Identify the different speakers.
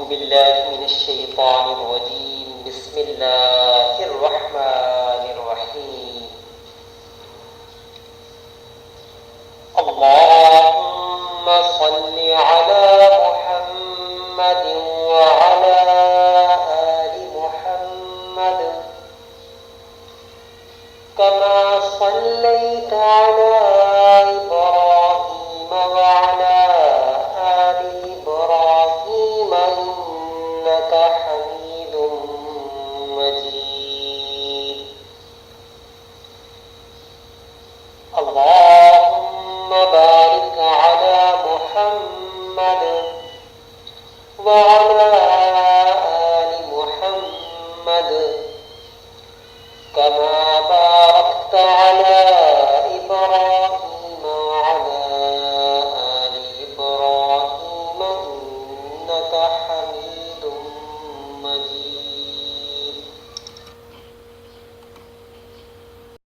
Speaker 1: بالله من الشيطان الرجيم. بسم الله الرحمن الرحيم. اللهم صل على محمد وعلى آل محمد كما صليت على إبراهيم وعلى آل إبراهيم إنك حميد مجيد. اللهم بارك على محمد وعلى آل محمد كما